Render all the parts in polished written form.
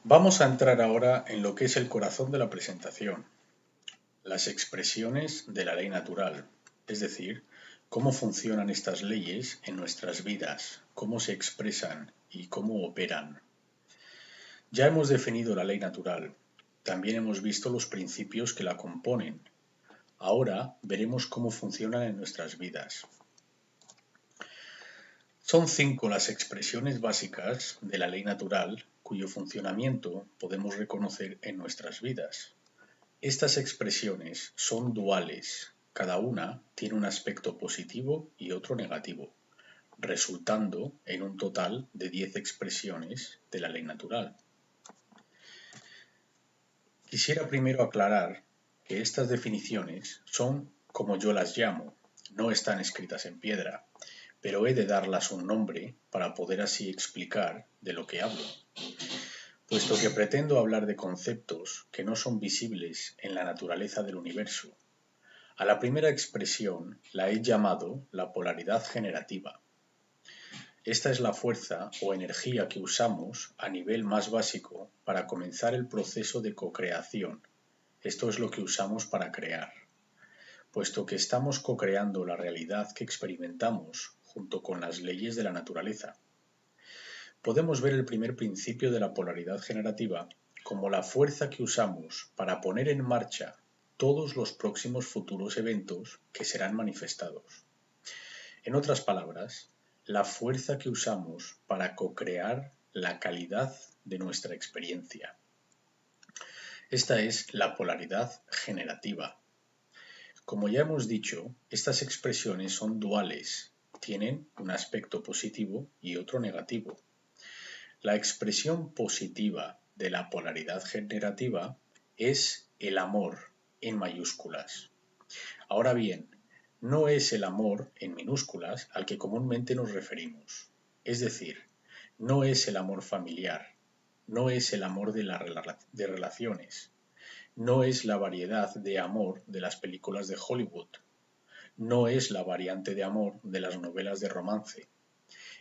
Vamos a entrar ahora en lo que es el corazón de la presentación, las expresiones de la ley natural, es decir, cómo funcionan estas leyes en nuestras vidas, cómo se expresan y cómo operan. Ya hemos definido la ley natural, también hemos visto los principios que la componen. Ahora veremos cómo funcionan en nuestras vidas. Son 5 las expresiones básicas de la ley natural cuyo funcionamiento podemos reconocer en nuestras vidas. Estas expresiones son duales, cada una tiene un aspecto positivo y otro negativo, resultando en un total de 10 expresiones de la ley natural. Quisiera primero aclarar que estas definiciones son como yo las llamo, no están escritas en piedra, pero he de darlas un nombre para poder así explicar de lo que hablo, puesto que pretendo hablar de conceptos que no son visibles en la naturaleza del universo. A la primera expresión la he llamado la polaridad generativa. Esta es la fuerza o energía que usamos a nivel más básico para comenzar el proceso de cocreación. Esto es lo que usamos para crear, puesto que estamos cocreando la realidad que experimentamos junto con las leyes de la naturaleza. Podemos ver el primer principio de la polaridad generativa como la fuerza que usamos para poner en marcha todos los próximos futuros eventos que serán manifestados. En otras palabras, la fuerza que usamos para co-crear la calidad de nuestra experiencia. Esta es la polaridad generativa. Como ya hemos dicho, estas expresiones son duales, tienen un aspecto positivo y otro negativo. La expresión positiva de la polaridad generativa es el amor en mayúsculas. Ahora bien, no es el amor en minúsculas al que comúnmente nos referimos. Es decir, no es el amor familiar, no es el amor de relaciones, no es la variedad de amor de las películas de Hollywood, no es la variante de amor de las novelas de romance.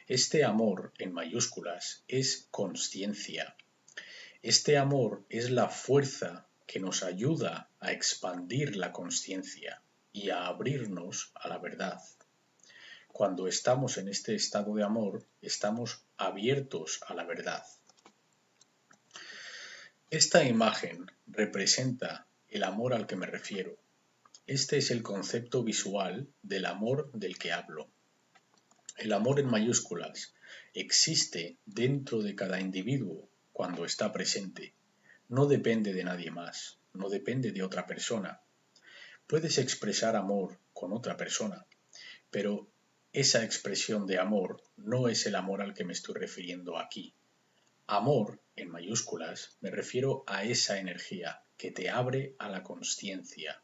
Este amor en mayúsculas es consciencia. Este amor es la fuerza que nos ayuda a expandir la consciencia y a abrirnos a la verdad. Cuando estamos en este estado de amor, estamos abiertos a la verdad. Esta imagen representa el amor al que me refiero. Este es el concepto visual del amor del que hablo. El amor en mayúsculas existe dentro de cada individuo cuando está presente. No depende de nadie más, no depende de otra persona. Puedes expresar amor con otra persona, pero esa expresión de amor no es el amor al que me estoy refiriendo aquí. Amor, en mayúsculas, me refiero a esa energía que te abre a la consciencia.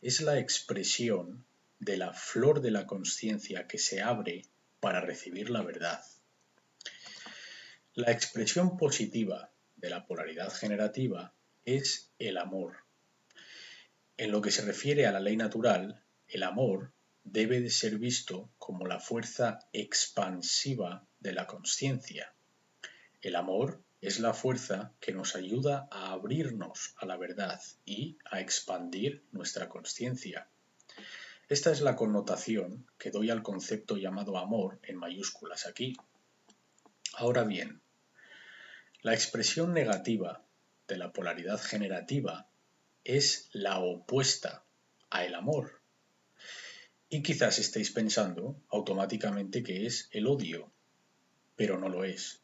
Es la expresión de la flor de la consciencia que se abre para recibir la verdad. La expresión positiva de la polaridad generativa es el amor. En lo que se refiere a la ley natural, el amor debe de ser visto como la fuerza expansiva de la consciencia. El amor es la fuerza que nos ayuda a abrirnos a la verdad y a expandir nuestra consciencia. Esta es la connotación que doy al concepto llamado amor en mayúsculas aquí. Ahora bien, la expresión negativa de la polaridad generativa es la opuesta a el amor. Y quizás estéis pensando automáticamente que es el odio, pero no lo es,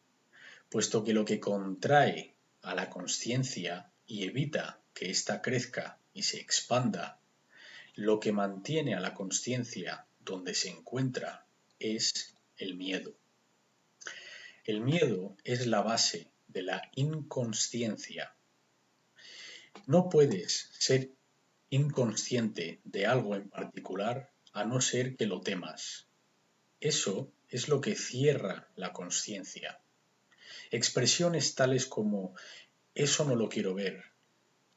puesto que lo que contrae a la consciencia y evita que ésta crezca y se expanda, lo que mantiene a la consciencia donde se encuentra es el miedo. El miedo es la base de la inconsciencia. No puedes ser inconsciente de algo en particular a no ser que lo temas. Eso es lo que cierra la consciencia. Expresiones tales como eso no lo quiero ver,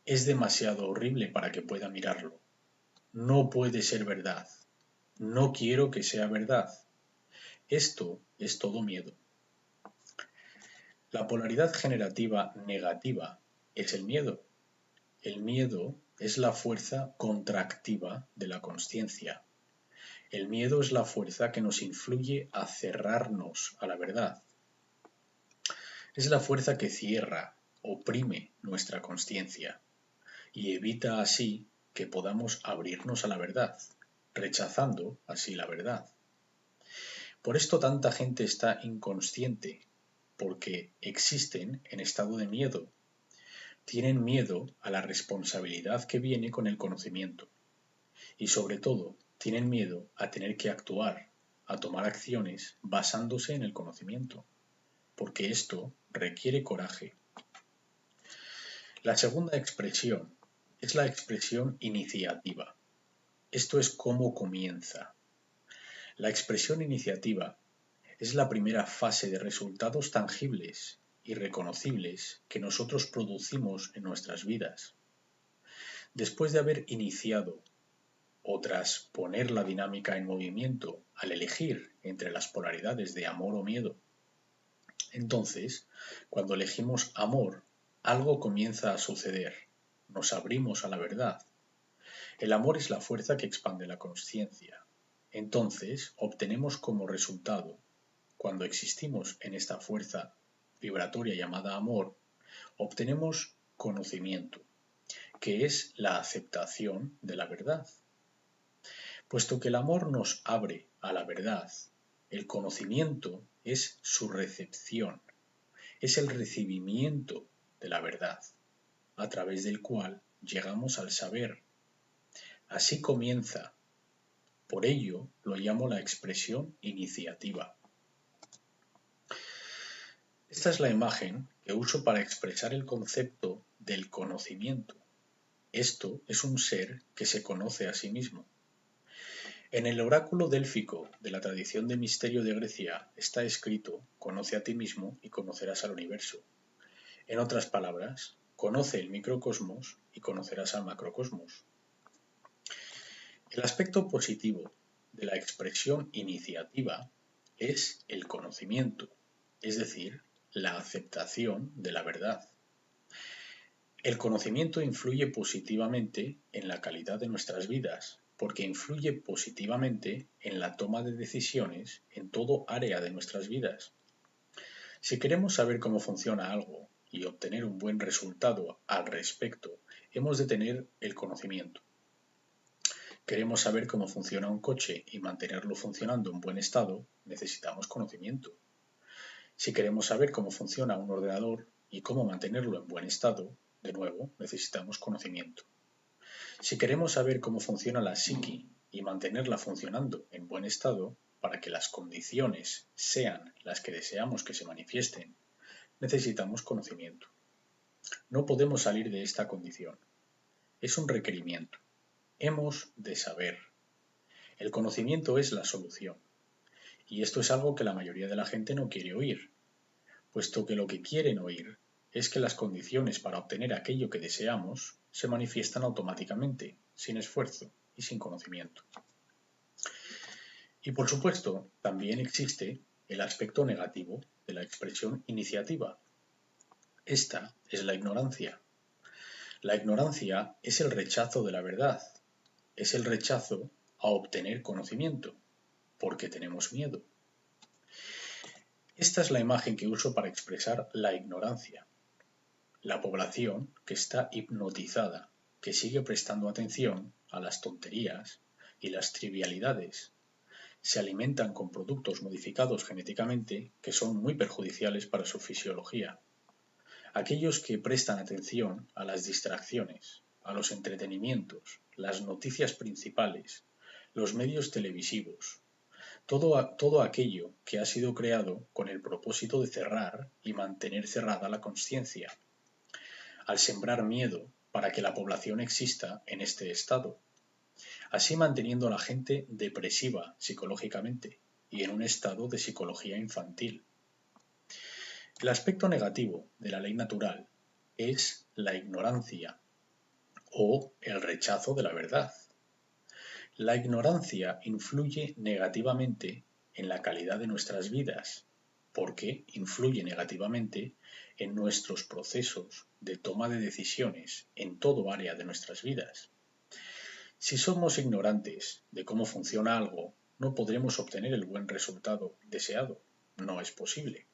es demasiado horrible para que pueda mirarlo, no puede ser verdad, no quiero que sea verdad. Esto es todo miedo. La polaridad generativa negativa es el miedo. El miedo es la fuerza contractiva de la consciencia. El miedo es la fuerza que nos influye a cerrarnos a la verdad. Es la fuerza que cierra, oprime nuestra consciencia y evita así que podamos abrirnos a la verdad, rechazando así la verdad. Por esto tanta gente está inconsciente, porque existen en estado de miedo. Tienen miedo a la responsabilidad que viene con el conocimiento y sobre todo tienen miedo a tener que actuar, a tomar acciones basándose en el conocimiento, porque esto requiere coraje. La segunda expresión es la expresión iniciativa. Esto es cómo comienza. La expresión iniciativa es la primera fase de resultados tangibles y reconocibles que nosotros producimos en nuestras vidas. Después de haber iniciado o tras poner la dinámica en movimiento al elegir entre las polaridades de amor o miedo, entonces, cuando elegimos amor, algo comienza a suceder. Nos abrimos a la verdad. El amor es la fuerza que expande la consciencia. Entonces, obtenemos como resultado, cuando existimos en esta fuerza vibratoria llamada amor, obtenemos conocimiento, que es la aceptación de la verdad. Puesto que el amor nos abre a la verdad, el conocimiento es su recepción, es el recibimiento de la verdad, a través del cual llegamos al saber. Así comienza. Por ello lo llamo la expresión iniciativa. Esta es la imagen que uso para expresar el concepto del conocimiento. Esto es un ser que se conoce a sí mismo. En el oráculo délfico de la tradición de misterio de Grecia está escrito: conoce a ti mismo y conocerás al universo. En otras palabras, conoce el microcosmos y conocerás al macrocosmos. El aspecto positivo de la expresión iniciativa es el conocimiento, es decir, la aceptación de la verdad. El conocimiento influye positivamente en la calidad de nuestras vidas, porque influye positivamente en la toma de decisiones en todo área de nuestras vidas. Si queremos saber cómo funciona algo y obtener un buen resultado al respecto, hemos de tener el conocimiento. Queremos saber cómo funciona un coche y mantenerlo funcionando en buen estado, necesitamos conocimiento. Si queremos saber cómo funciona un ordenador y cómo mantenerlo en buen estado, de nuevo, necesitamos conocimiento. Si queremos saber cómo funciona la psique y mantenerla funcionando en buen estado, para que las condiciones sean las que deseamos que se manifiesten, necesitamos conocimiento. No podemos salir de esta condición. Es un requerimiento. Hemos de saber. El conocimiento es la solución. Y esto es algo que la mayoría de la gente no quiere oír, puesto que lo que quieren oír es que las condiciones para obtener aquello que deseamos se manifiestan automáticamente, sin esfuerzo y sin conocimiento. Y por supuesto, también existe el aspecto negativo de la expresión iniciativa. Esta es la ignorancia. La ignorancia es el rechazo de la verdad, es el rechazo a obtener conocimiento, porque tenemos miedo. Esta es la imagen que uso para expresar la ignorancia. La población que está hipnotizada, que sigue prestando atención a las tonterías y las trivialidades, se alimentan con productos modificados genéticamente que son muy perjudiciales para su fisiología. Aquellos que prestan atención a las distracciones, a los entretenimientos, las noticias principales, los medios televisivos, todo aquello que ha sido creado con el propósito de cerrar y mantener cerrada la consciencia, al sembrar miedo para que la población exista en este estado, así manteniendo a la gente depresiva psicológicamente y en un estado de psicología infantil. El aspecto negativo de la ley natural es la ignorancia o el rechazo de la verdad. La ignorancia influye negativamente en la calidad de nuestras vidas, porque influye negativamente en nuestros procesos de toma de decisiones en todo área de nuestras vidas. Si somos ignorantes de cómo funciona algo, no podremos obtener el buen resultado deseado. No es posible.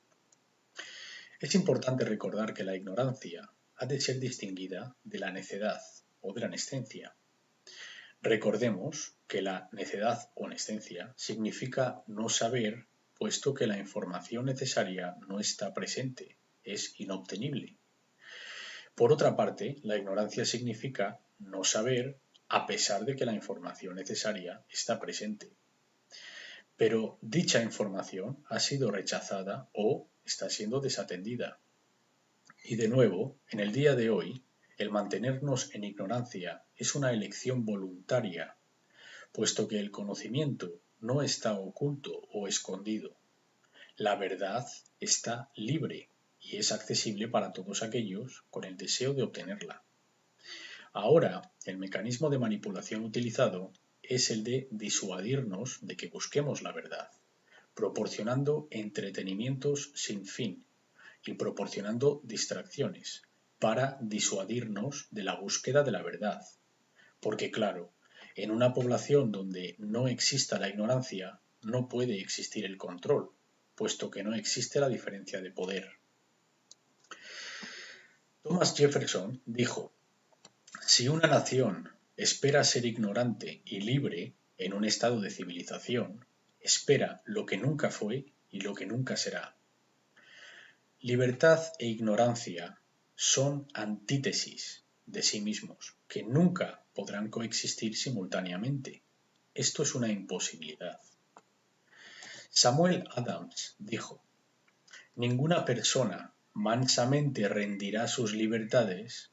Es importante recordar que la ignorancia ha de ser distinguida de la necedad o de la nescencia. Recordemos que la necedad o nescencia significa no saber, puesto que la información necesaria no está presente, es inobtenible. Por otra parte, la ignorancia significa no saber a pesar de que la información necesaria está presente. Pero dicha información ha sido rechazada o está siendo desatendida. Y de nuevo, en el día de hoy, el mantenernos en ignorancia es una elección voluntaria, puesto que el conocimiento no está oculto o escondido. La verdad está libre y es accesible para todos aquellos con el deseo de obtenerla. Ahora, el mecanismo de manipulación utilizado es el de disuadirnos de que busquemos la verdad, proporcionando entretenimientos sin fin y proporcionando distracciones para disuadirnos de la búsqueda de la verdad. Porque claro, en una población donde no exista la ignorancia, no puede existir el control, puesto que no existe la diferencia de poder. Thomas Jefferson dijo: si una nación espera ser ignorante y libre en un estado de civilización, espera lo que nunca fue y lo que nunca será. Libertad e ignorancia son antítesis de sí mismos, que nunca podrán coexistir simultáneamente. Esto es una imposibilidad. Samuel Adams dijo: ninguna persona mansamente rendirá sus libertades,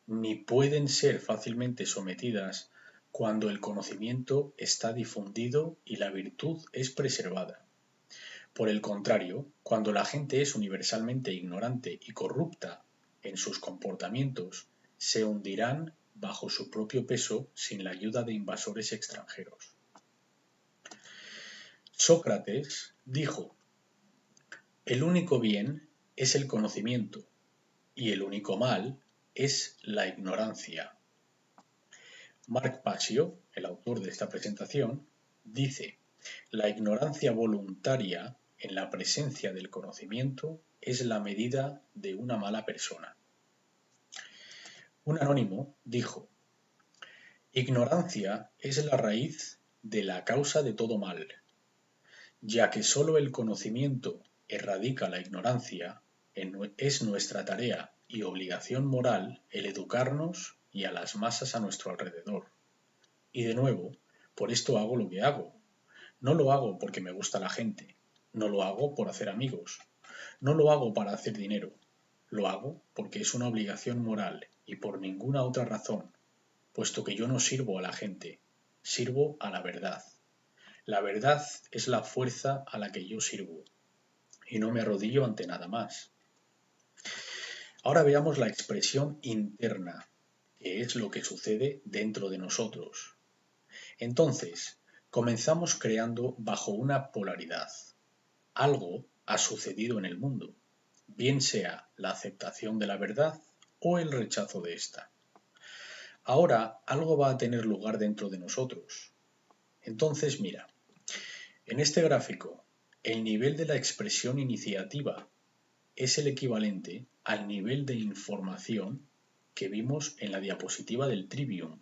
ni pueden ser fácilmente sometidas cuando el conocimiento está difundido y la virtud es preservada. Por el contrario, cuando la gente es universalmente ignorante y corrupta en sus comportamientos, se hundirán bajo su propio peso sin la ayuda de invasores extranjeros. Sócrates dijo: el único bien es el conocimiento y el único mal es la ignorancia. Mark Passio, el autor de esta presentación, dice: la ignorancia voluntaria en la presencia del conocimiento es la medida de una mala persona. Un anónimo dijo: ignorancia es la raíz de la causa de todo mal. Ya que sólo el conocimiento erradica la ignorancia, es nuestra tarea y obligación moral el educarnos y a las masas a nuestro alrededor. Y de nuevo, por esto hago lo que hago. No lo hago porque me gusta la gente, no lo hago por hacer amigos, no lo hago para hacer dinero, lo hago porque es una obligación moral y por ninguna otra razón, puesto que yo no sirvo a la gente, sirvo a la verdad. La verdad es la fuerza a la que yo sirvo, y no me arrodillo ante nada más. Ahora veamos la expresión interna, que es lo que sucede dentro de nosotros. Entonces, comenzamos creando bajo una polaridad. Algo ha sucedido en el mundo, bien sea la aceptación de la verdad o el rechazo de esta. Ahora algo va a tener lugar dentro de nosotros. Entonces, mira, en este gráfico, el nivel de la expresión iniciativa es el equivalente al nivel de información que vimos en la diapositiva del Trivium.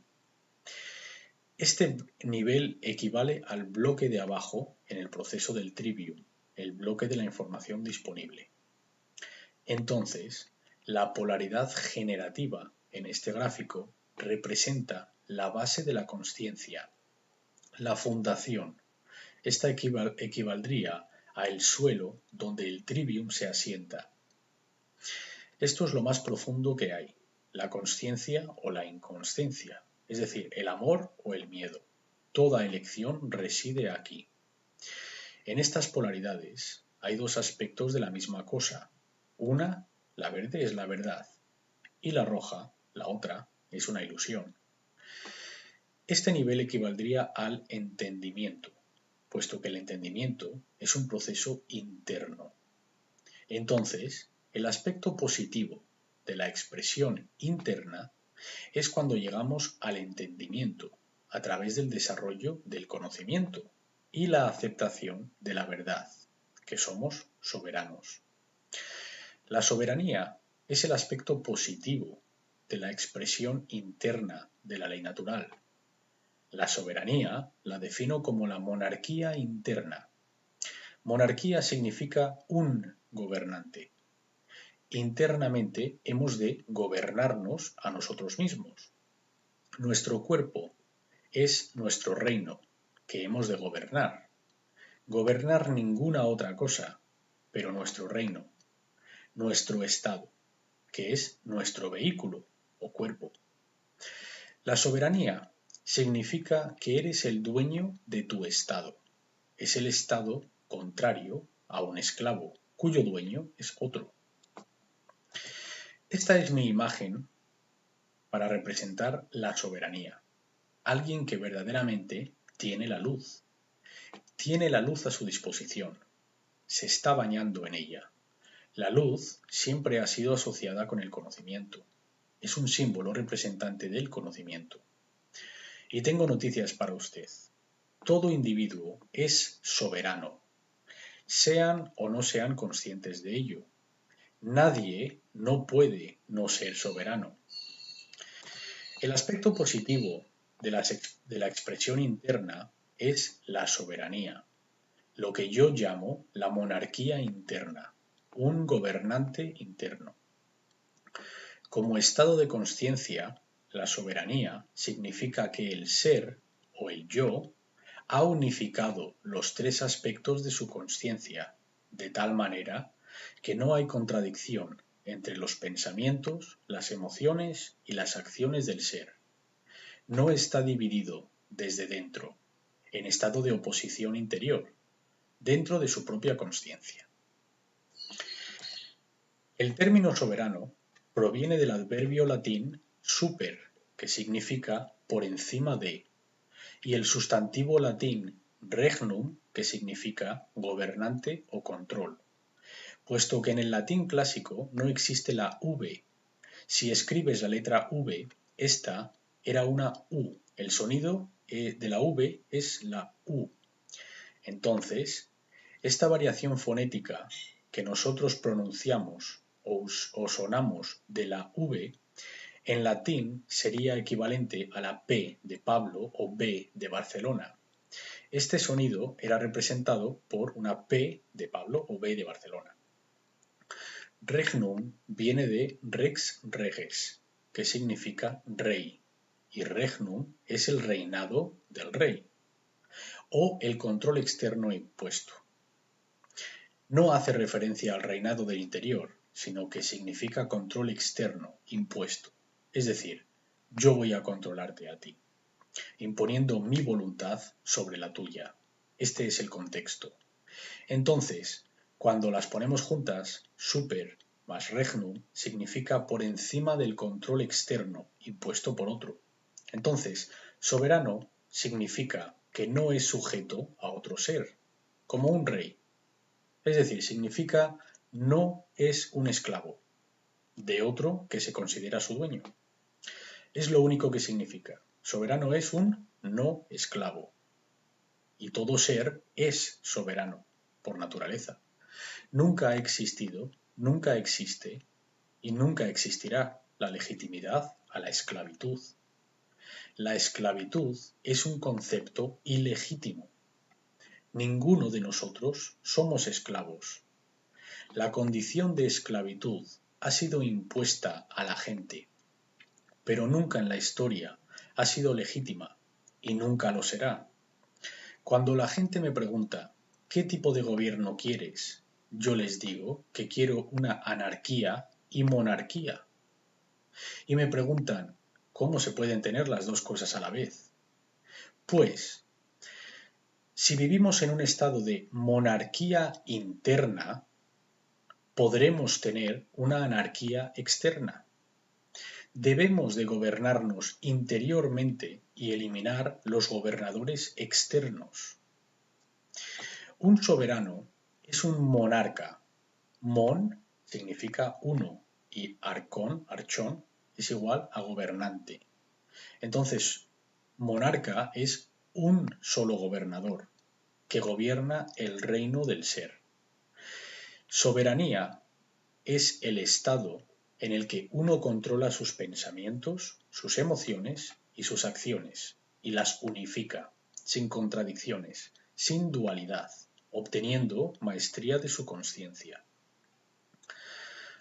Este nivel equivale al bloque de abajo en el proceso del Trivium, el bloque de la información disponible. Entonces, la polaridad generativa en este gráfico representa la base de la consciencia, la fundación. Esta equivaldría a el suelo donde el trivium se asienta. Esto es lo más profundo que hay, la consciencia o la inconsciencia, es decir, el amor o el miedo. Toda elección reside aquí. En estas polaridades hay dos aspectos de la misma cosa. Una, la verde, es la verdad, y la roja, la otra, es una ilusión. Este nivel equivaldría al entendimiento, puesto que el entendimiento es un proceso interno. Entonces, el aspecto positivo de la expresión interna es cuando llegamos al entendimiento a través del desarrollo del conocimiento y la aceptación de la verdad, que somos soberanos. La soberanía es el aspecto positivo de la expresión interna de la ley natural. La soberanía la defino como la monarquía interna. Monarquía significa un gobernante. Internamente hemos de gobernarnos a nosotros mismos. Nuestro cuerpo es nuestro reino, que hemos de gobernar. Gobernar ninguna otra cosa, pero nuestro reino, nuestro estado, que es nuestro vehículo o cuerpo. La soberanía significa que eres el dueño de tu estado. Es el estado contrario a un esclavo, cuyo dueño es otro. Esta es mi imagen para representar la soberanía. Alguien que verdaderamente tiene la luz. Tiene la luz a su disposición. Se está bañando en ella. La luz siempre ha sido asociada con el conocimiento. Es un símbolo representante del conocimiento. Y tengo noticias para usted. Todo individuo es soberano, sean o no sean conscientes de ello. Nadie no puede no ser soberano. El aspecto positivo de la expresión interna es la soberanía, lo que yo llamo la monarquía interna, un gobernante interno. Como estado de consciencia, la soberanía significa que el ser o el yo ha unificado los tres aspectos de su consciencia, de tal manera que no hay contradicción entre los pensamientos, las emociones y las acciones del ser. No está dividido desde dentro, en estado de oposición interior, dentro de su propia consciencia. El término soberano proviene del adverbio latín super, que significa por encima de, y el sustantivo latín regnum, que significa gobernante o control, puesto que en el latín clásico no existe la V. Si escribes la letra V, esta era una U. El sonido de la V es la U. Entonces, esta variación fonética que nosotros pronunciamos o sonamos de la V, en latín sería equivalente a la P de Pablo o B de Barcelona. Este sonido era representado por una P de Pablo o B de Barcelona. Regnum viene de rex reges, que significa rey, y regnum es el reinado del rey, o el control externo impuesto. No hace referencia al reinado del interior, sino que significa control externo, impuesto. Es decir, yo voy a controlarte a ti, imponiendo mi voluntad sobre la tuya. Este es el contexto. Entonces, cuando las ponemos juntas, super más regnum significa por encima del control externo impuesto por otro. Entonces, soberano significa que no es sujeto a otro ser, como un rey. Es decir, significa no es un esclavo de otro que se considera su dueño. Es lo único que significa. Soberano es un no esclavo. Y todo ser es soberano, por naturaleza. Nunca ha existido, nunca existe y nunca existirá la legitimidad a la esclavitud. La esclavitud es un concepto ilegítimo. Ninguno de nosotros somos esclavos. La condición de esclavitud ha sido impuesta a la gente, pero nunca en la historia ha sido legítima y nunca lo será. Cuando la gente me pregunta ¿qué tipo de gobierno quieres?, yo les digo que quiero una anarquía y monarquía. Y me preguntan ¿cómo se pueden tener las dos cosas a la vez? Pues, si vivimos en un estado de monarquía interna, podremos tener una anarquía externa. Debemos de gobernarnos interiormente y eliminar los gobernadores externos. Un soberano es un monarca. Mon significa uno y archón, es igual a gobernante. Entonces, monarca es un solo gobernador que gobierna el reino del ser. Soberanía es el estado en el que uno controla sus pensamientos, sus emociones y sus acciones, y las unifica, sin contradicciones, sin dualidad, obteniendo maestría de su conciencia.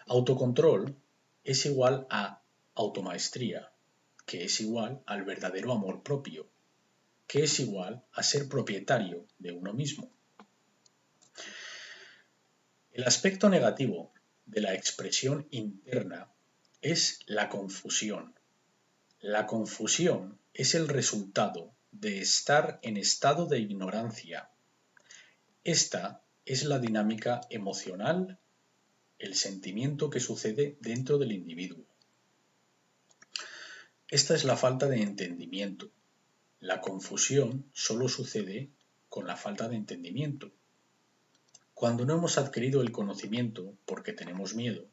Autocontrol es igual a automaestría, que es igual al verdadero amor propio, que es igual a ser propietario de uno mismo. El aspecto negativo de la expresión interna es la confusión. La confusión es el resultado de estar en estado de ignorancia. Esta es la dinámica emocional, el sentimiento que sucede dentro del individuo. Esta es la falta de entendimiento. La confusión solo sucede con la falta de entendimiento. Cuando no hemos adquirido el conocimiento porque tenemos miedo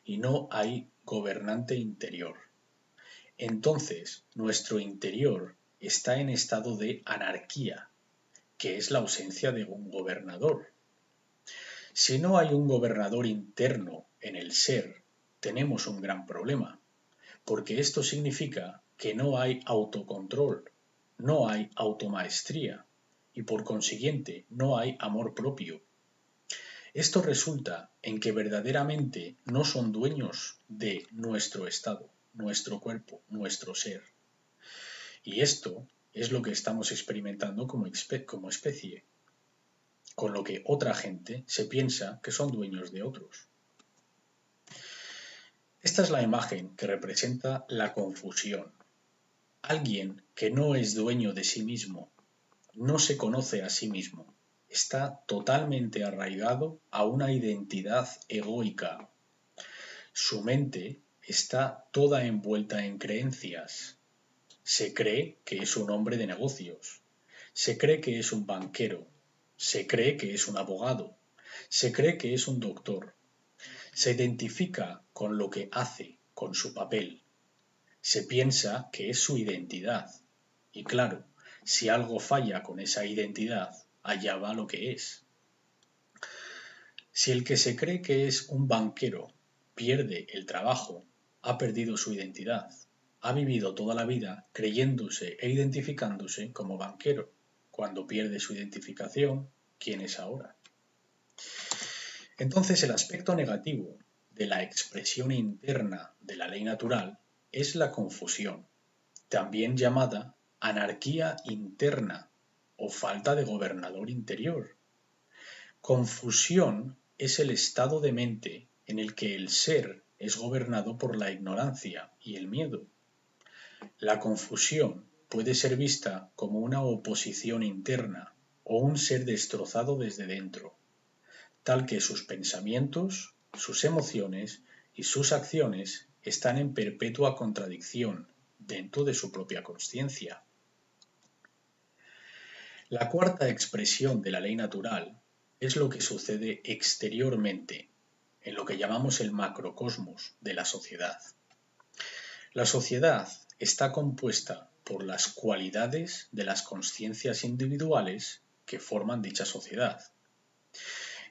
y no hay gobernante interior, entonces nuestro interior está en estado de anarquía, que es la ausencia de un gobernador. Si no hay un gobernador interno en el ser, tenemos un gran problema, porque esto significa que no hay autocontrol, no hay automaestría y por consiguiente no hay amor propio. Esto resulta en que verdaderamente no son dueños de nuestro estado, nuestro cuerpo, nuestro ser. Y esto es lo que estamos experimentando como especie, con lo que otra gente se piensa que son dueños de otros. Esta es la imagen que representa la confusión. Alguien que no es dueño de sí mismo, no se conoce a sí mismo, está totalmente arraigado a una identidad egoica. Su mente está toda envuelta en creencias. Se cree que es un hombre de negocios, se cree que es un banquero, se cree que es un abogado, se cree que es un doctor, se identifica con lo que hace, con su papel, se piensa que es su identidad. Y claro, si algo falla con esa identidad, allá va lo que es. Si el que se cree que es un banquero pierde el trabajo, ha perdido su identidad. Ha vivido toda la vida creyéndose e identificándose como banquero. Cuando pierde su identificación, ¿quién es ahora? Entonces el aspecto negativo de la expresión interna de la ley natural es la confusión, también llamada anarquía interna o falta de gobernador interior. Confusión es el estado de mente en el que el ser es gobernado por la ignorancia y el miedo. La confusión puede ser vista como una oposición interna o un ser destrozado desde dentro, tal que sus pensamientos, sus emociones y sus acciones están en perpetua contradicción dentro de su propia consciencia. La cuarta expresión de la ley natural es lo que sucede exteriormente, en lo que llamamos el macrocosmos de la sociedad. La sociedad está compuesta por las cualidades de las consciencias individuales que forman dicha sociedad.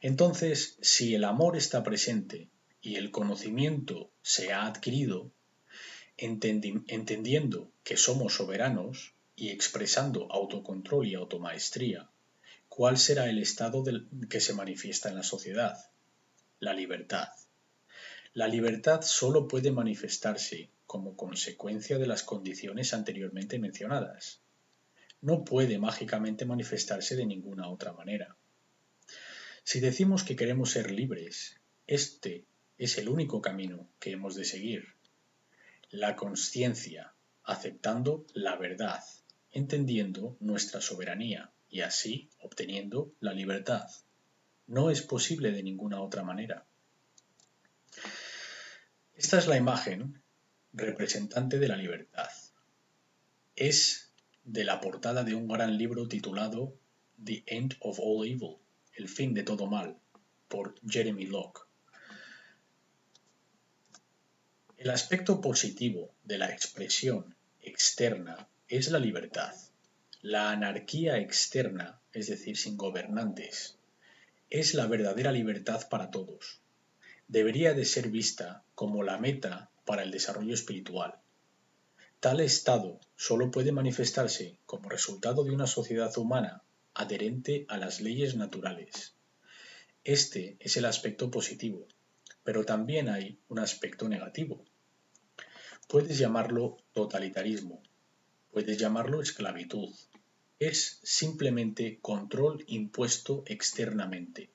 Entonces, si el amor está presente y el conocimiento se ha adquirido, entendiendo que somos soberanos y expresando autocontrol y automaestría, ¿cuál será el estado que se manifiesta en la sociedad? La libertad. La libertad solo puede manifestarse como consecuencia de las condiciones anteriormente mencionadas. No puede mágicamente manifestarse de ninguna otra manera. Si decimos que queremos ser libres, este es el único camino que hemos de seguir. La consciencia, aceptando la verdad, entendiendo nuestra soberanía y así obteniendo la libertad. No es posible de ninguna otra manera. Esta es la imagen representante de la libertad. Es de la portada de un gran libro titulado The End of All Evil, El fin de todo mal, por Jeremy Locke. El aspecto positivo de la expresión externa es la libertad. La anarquía externa, es decir, sin gobernantes, es la verdadera libertad para todos. Debería de ser vista como la meta para el desarrollo espiritual. Tal estado solo puede manifestarse como resultado de una sociedad humana adherente a las leyes naturales. Este es el aspecto positivo, pero también hay un aspecto negativo. Puedes llamarlo totalitarismo, puedes llamarlo esclavitud. Es simplemente control impuesto externamente.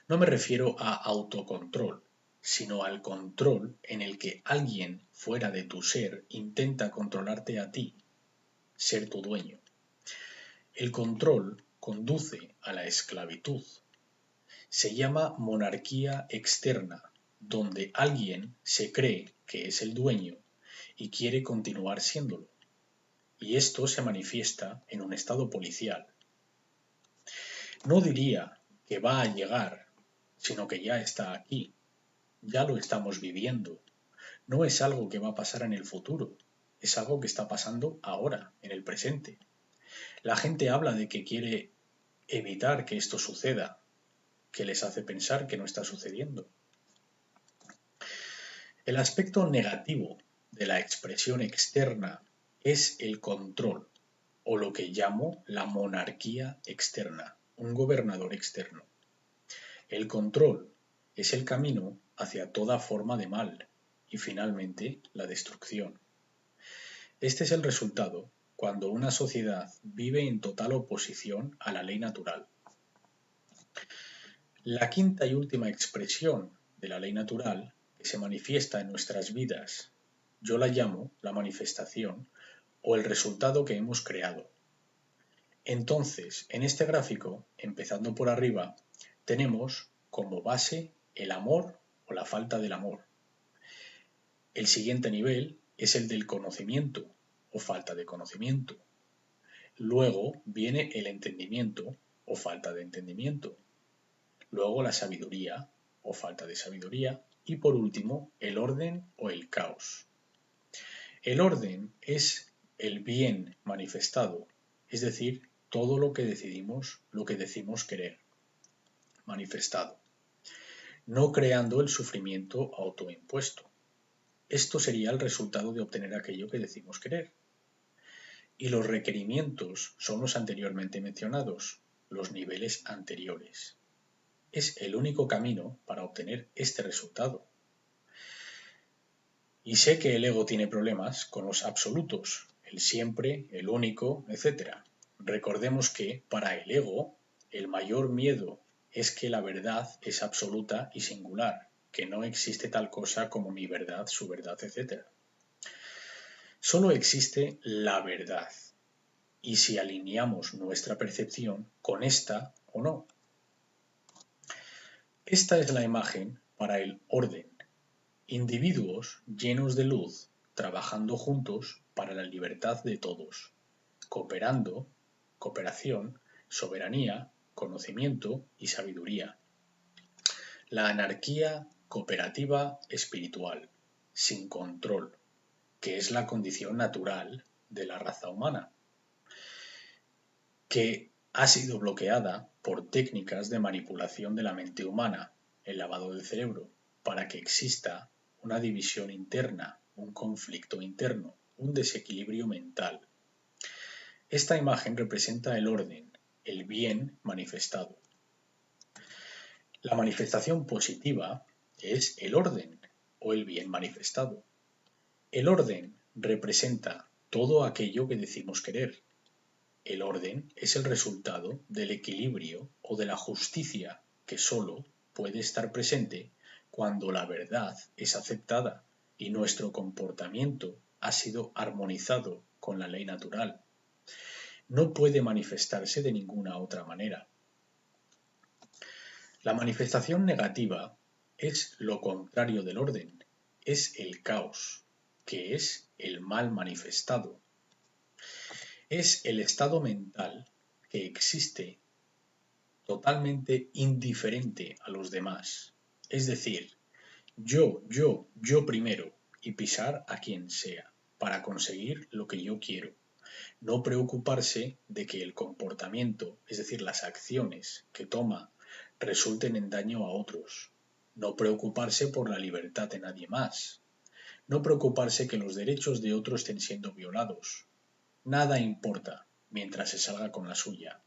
No me refiero a autocontrol, sino al control en el que alguien fuera de tu ser intenta controlarte a ti, ser tu dueño. El control conduce a la esclavitud. Se llama monarquía externa, donde alguien se cree que es el dueño y quiere continuar siéndolo. Y esto se manifiesta en un estado policial. No diría que va a llegar, sino que ya está aquí. Ya lo estamos viviendo. No es algo que va a pasar en el futuro, es algo que está pasando ahora, en el presente. La gente habla de que quiere evitar que esto suceda, que les hace pensar que no está sucediendo. El aspecto negativo de la expresión externa es el control, o lo que llamo la monarquía externa, un gobernador externo. El control es el camino hacia toda forma de mal y finalmente la destrucción. Este es el resultado cuando una sociedad vive en total oposición a la ley natural. La quinta y última expresión de la ley natural que se manifiesta en nuestras vidas, yo la llamo la manifestación o el resultado que hemos creado. Entonces, en este gráfico, empezando por arriba, tenemos como base el amor o la falta del amor. El siguiente nivel es el del conocimiento o falta de conocimiento. Luego viene el entendimiento o falta de entendimiento. Luego la sabiduría o falta de sabiduría. Y por último, el orden o el caos. El orden es el bien manifestado, es decir, todo lo que decidimos, lo que decimos querer, manifestado, no creando el sufrimiento autoimpuesto. Esto sería el resultado de obtener aquello que decimos querer. Y los requerimientos son los anteriormente mencionados, los niveles anteriores. Es el único camino para obtener este resultado. Y sé que el ego tiene problemas con los absolutos, el siempre, el único, etc. Recordemos que, para el ego, el mayor miedo es que la verdad es absoluta y singular, que no existe tal cosa como mi verdad, su verdad, etc. Solo existe la verdad, y si alineamos nuestra percepción con esta o no. Esta es la imagen para el orden. Individuos llenos de luz, trabajando juntos para la libertad de todos, cooperando, cooperación, soberanía, conocimiento y sabiduría. La anarquía cooperativa espiritual, sin control, que es la condición natural de la raza humana, que ha sido bloqueada por técnicas de manipulación de la mente humana, el lavado del cerebro, para que exista una división interna, un conflicto interno, un desequilibrio mental. Esta imagen representa el orden, el bien manifestado. La manifestación positiva es el orden o el bien manifestado. El orden representa todo aquello que decimos querer. El orden es el resultado del equilibrio o de la justicia que solo puede estar presente cuando la verdad es aceptada y nuestro comportamiento ha sido armonizado con la ley natural. No puede manifestarse de ninguna otra manera. La manifestación negativa es lo contrario del orden, es el caos, que es el mal manifestado. Es el estado mental que existe totalmente indiferente a los demás, es decir, yo primero, y pisar a quien sea, para conseguir lo que yo quiero. No preocuparse de que el comportamiento, es decir, las acciones que toma, resulten en daño a otros. No preocuparse por la libertad de nadie más. No preocuparse que los derechos de otros estén siendo violados. Nada importa mientras se salga con la suya.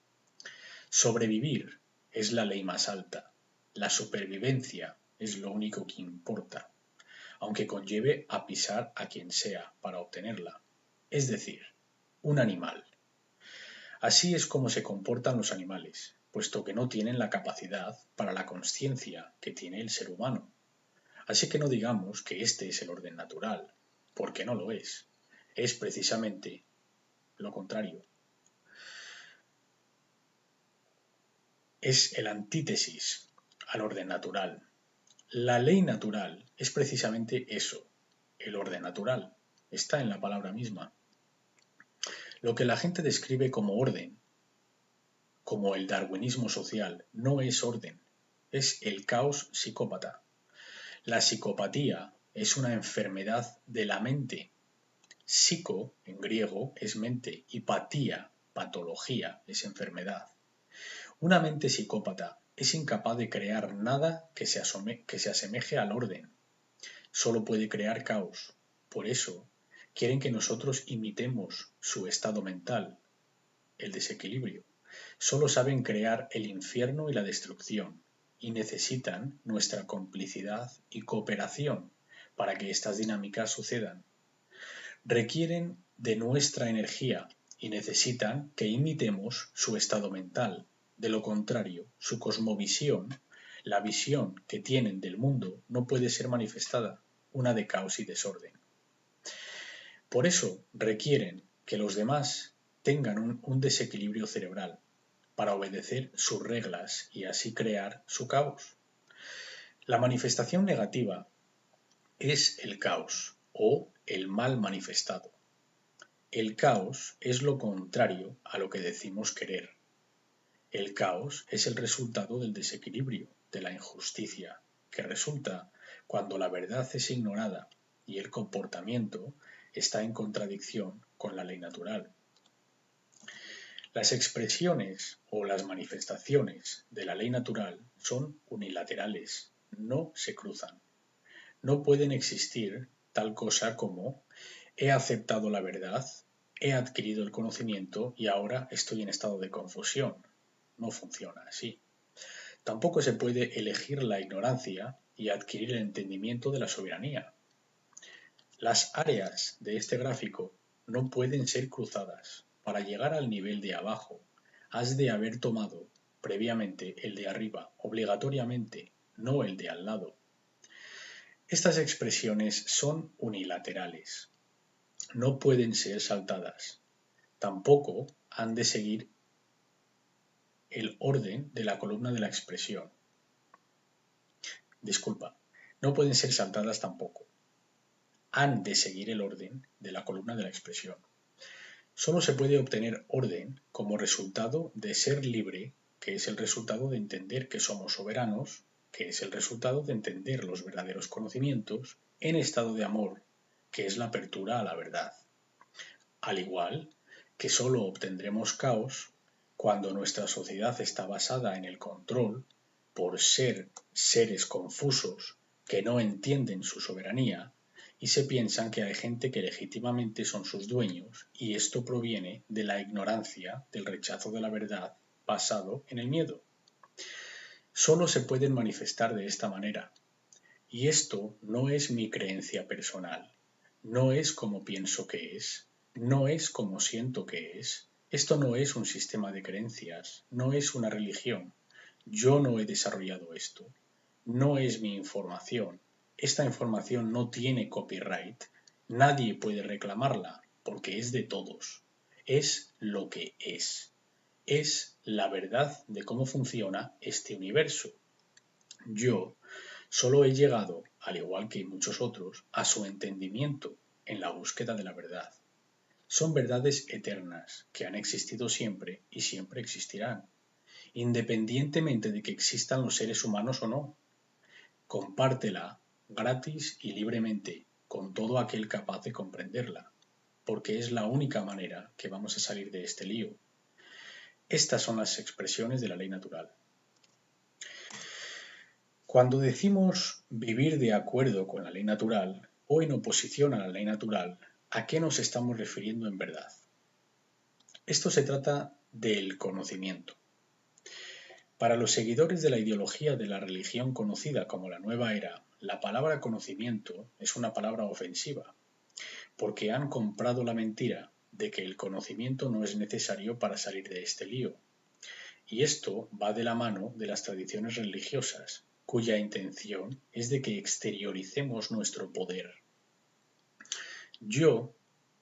Sobrevivir es la ley más alta. La supervivencia es lo único que importa, aunque conlleve a pisar a quien sea para obtenerla. Es decir, un animal. Así es como se comportan los animales, puesto que no tienen la capacidad para la consciencia que tiene el ser humano. Así que no digamos que este es el orden natural, porque no lo es. Es precisamente lo contrario. Es el antítesis al orden natural. La ley natural es precisamente eso, el orden natural. Está en la palabra misma. Lo que la gente describe como orden, como el darwinismo social, no es orden, es el caos psicópata. La psicopatía es una enfermedad de la mente. Psico, en griego, es mente y patía, patología, es enfermedad. Una mente psicópata es incapaz de crear nada que se asemeje al orden. Solo puede crear caos. Por eso, quieren que nosotros imitemos su estado mental, el desequilibrio. Solo saben crear el infierno y la destrucción, y necesitan nuestra complicidad y cooperación para que estas dinámicas sucedan. Requieren de nuestra energía y necesitan que imitemos su estado mental. De lo contrario, su cosmovisión, la visión que tienen del mundo, no puede ser manifestada, una de caos y desorden. Por eso requieren que los demás tengan un desequilibrio cerebral para obedecer sus reglas y así crear su caos. La manifestación negativa es el caos o el mal manifestado. El caos es lo contrario a lo que decimos querer. El caos es el resultado del desequilibrio, de la injusticia, que resulta cuando la verdad es ignorada y el comportamiento está en contradicción con la ley natural. Las expresiones o las manifestaciones de la ley natural son unilaterales, no se cruzan. No pueden existir tal cosa como he aceptado la verdad, he adquirido el conocimiento y ahora estoy en estado de confusión. No funciona así. Tampoco se puede elegir la ignorancia y adquirir el entendimiento de la soberanía. Las áreas de este gráfico no pueden ser cruzadas. Para llegar al nivel de abajo, has de haber tomado previamente el de arriba, obligatoriamente, no el de al lado. Estas expresiones son unilaterales. No pueden ser saltadas. Tampoco han de seguir el orden de la columna de la expresión. Disculpa, no pueden ser saltadas tampoco. Han de seguir el orden de la columna de la expresión. Solo se puede obtener orden como resultado de ser libre, que es el resultado de entender que somos soberanos, que es el resultado de entender los verdaderos conocimientos, en estado de amor, que es la apertura a la verdad. Al igual que solo obtendremos caos cuando nuestra sociedad está basada en el control, por ser seres confusos que no entienden su soberanía y se piensan que hay gente que legítimamente son sus dueños, y esto proviene de la ignorancia, del rechazo de la verdad basado en el miedo. Solo se pueden manifestar de esta manera, y esto no es mi creencia personal, no es como pienso que es, no es como siento que es. Esto no es un sistema de creencias, no es una religión. Yo no he desarrollado esto. No es mi información. Esta información no tiene copyright. Nadie puede reclamarla porque es de todos. Es lo que es. Es la verdad de cómo funciona este universo. Yo solo he llegado, al igual que muchos otros, a su entendimiento en la búsqueda de la verdad. Son verdades eternas que han existido siempre y siempre existirán, independientemente de que existan los seres humanos o no. Compártela, gratis y libremente con todo aquel capaz de comprenderla, porque es la única manera que vamos a salir de este lío. Estas son las expresiones de la ley natural. Cuando decimos vivir de acuerdo con la ley natural o en oposición a la ley natural, ¿a qué nos estamos refiriendo en verdad? Esto se trata del conocimiento. Para los seguidores de la ideología de la religión conocida como la Nueva Era, la palabra conocimiento es una palabra ofensiva, porque han comprado la mentira de que el conocimiento no es necesario para salir de este lío. Y esto va de la mano de las tradiciones religiosas, cuya intención es de que exterioricemos nuestro poder. Yo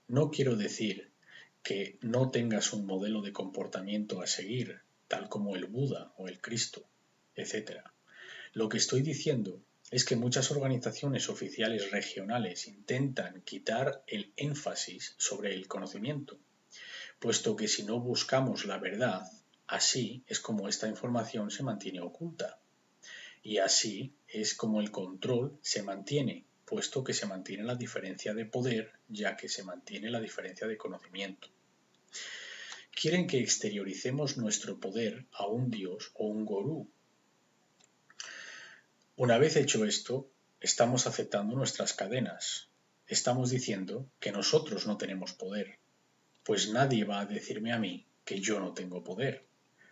no quiero decir que no tengas un modelo de comportamiento a seguir, tal como el Buda o el Cristo, etc. Lo que estoy diciendo es que muchas organizaciones oficiales regionales intentan quitar el énfasis sobre el conocimiento, puesto que si no buscamos la verdad, así es como esta información se mantiene oculta. Y así es como el control se mantiene, puesto que se mantiene la diferencia de poder, ya que se mantiene la diferencia de conocimiento. Quieren que exterioricemos nuestro poder a un dios o un gurú. Una vez hecho esto, estamos aceptando nuestras cadenas. Estamos diciendo que nosotros no tenemos poder, pues nadie va a decirme a mí que yo no tengo poder,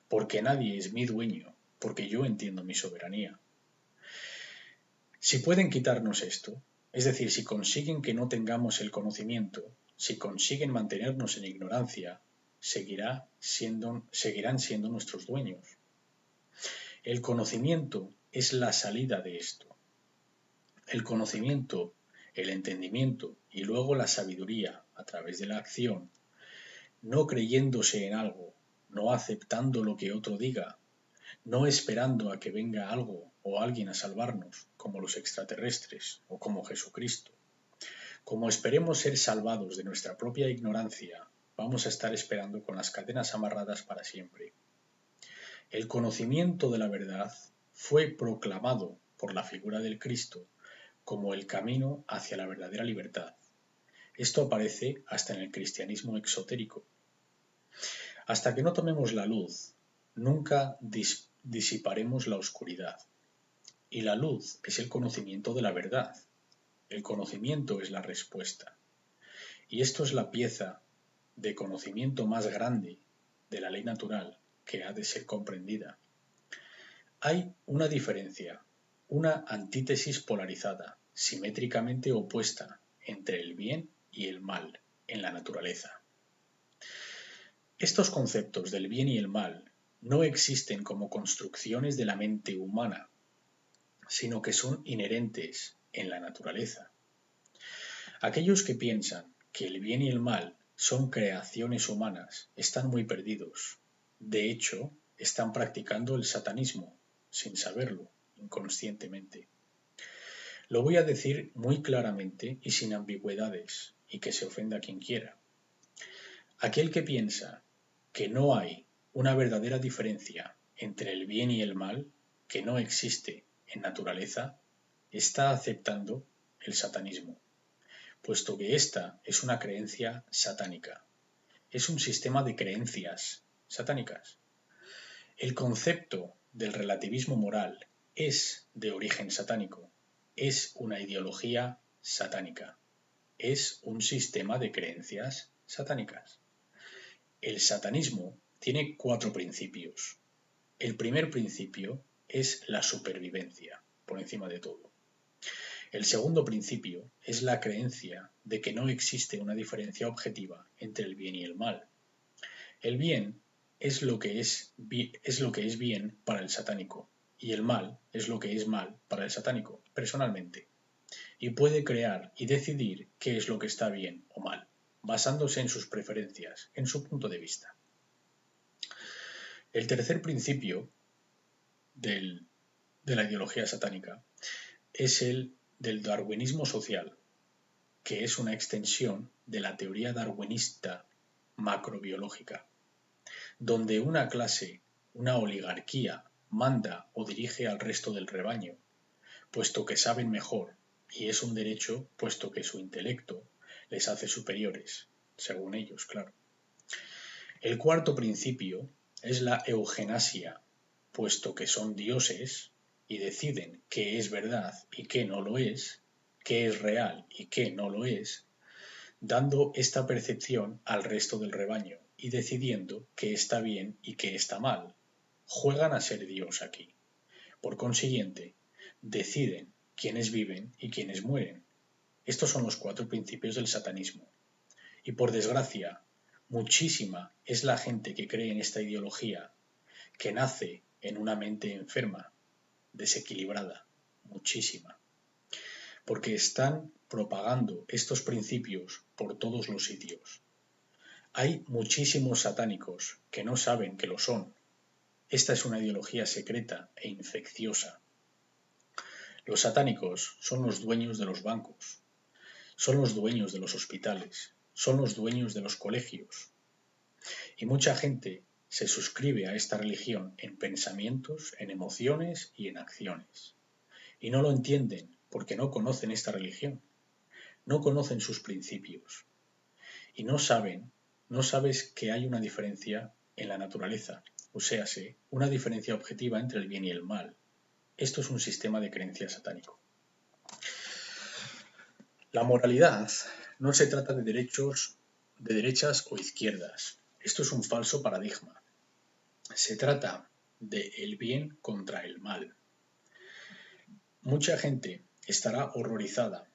porque nadie es mi dueño, porque yo entiendo mi soberanía. Si pueden quitarnos esto, es decir, si consiguen que no tengamos el conocimiento, si consiguen mantenernos en ignorancia, seguirán siendo nuestros dueños. El conocimiento es la salida de esto. El conocimiento, el entendimiento y luego la sabiduría a través de la acción, no creyéndose en algo, no aceptando lo que otro diga, no esperando a que venga algo o alguien a salvarnos, como los extraterrestres o como Jesucristo. Como esperemos ser salvados de nuestra propia ignorancia, vamos a estar esperando con las cadenas amarradas para siempre. El conocimiento de la verdad fue proclamado por la figura del Cristo como el camino hacia la verdadera libertad. Esto aparece hasta en el cristianismo exotérico. Hasta que no tomemos la luz, nunca disiparemos la oscuridad. Y la luz es el conocimiento de la verdad. El conocimiento es la respuesta. Y esto es la pieza de conocimiento más grande de la ley natural que ha de ser comprendida. Hay una diferencia, una antítesis polarizada, simétricamente opuesta entre el bien y el mal en la naturaleza. Estos conceptos del bien y el mal no existen como construcciones de la mente humana, sino que son inherentes en la naturaleza. Aquellos que piensan que el bien y el mal son creaciones humanas están muy perdidos. De hecho, están practicando el satanismo, sin saberlo, inconscientemente. Lo voy a decir muy claramente y sin ambigüedades, y que se ofenda quien quiera. Aquel que piensa que no hay una verdadera diferencia entre el bien y el mal, que no existe en naturaleza, está aceptando el satanismo, puesto que esta es una creencia satánica. Es un sistema de creencias satánicas. El concepto del relativismo moral es de origen satánico, es una ideología satánica, es un sistema de creencias satánicas. El satanismo tiene 4 principios. El primer principio es la supervivencia, por encima de todo. El segundo principio es la creencia de que no existe una diferencia objetiva entre el bien y el mal. El bien es lo que es bien para el satánico y el mal es lo que es mal para el satánico, personalmente. Y puede crear y decidir qué es lo que está bien o mal, basándose en sus preferencias, en su punto de vista. El tercer principio de la ideología satánica es el del darwinismo social, que es una extensión de la teoría darwinista macrobiológica, donde una clase, una oligarquía, manda o dirige al resto del rebaño, puesto que saben mejor y es un derecho puesto que su intelecto les hace superiores, según ellos, claro. El cuarto principio es la eugenasia, puesto que son dioses y deciden qué es verdad y qué no lo es, qué es real y qué no lo es, dando esta percepción al resto del rebaño y decidiendo qué está bien y qué está mal. Juegan a ser Dios aquí. Por consiguiente, deciden quiénes viven y quiénes mueren. Estos son los cuatro principios del satanismo. Y por desgracia, muchísima es la gente que cree en esta ideología, que nace en una mente enferma, desequilibrada, muchísima, porque están propagando estos principios por todos los sitios. Hay muchísimos satánicos que no saben que lo son. Esta es una ideología secreta e infecciosa. Los satánicos son los dueños de los bancos, son los dueños de los hospitales, son los dueños de los colegios. Y mucha gente se suscribe a esta religión en pensamientos, en emociones y en acciones. Y no lo entienden porque no conocen esta religión, no conocen sus principios. Y no sabes que hay una diferencia en la naturaleza, o sea, una diferencia objetiva entre el bien y el mal. Esto es un sistema de creencia satánico. La moralidad no se trata de derechas o izquierdas. Esto es un falso paradigma. Se trata de el bien contra el mal. Mucha gente estará horrorizada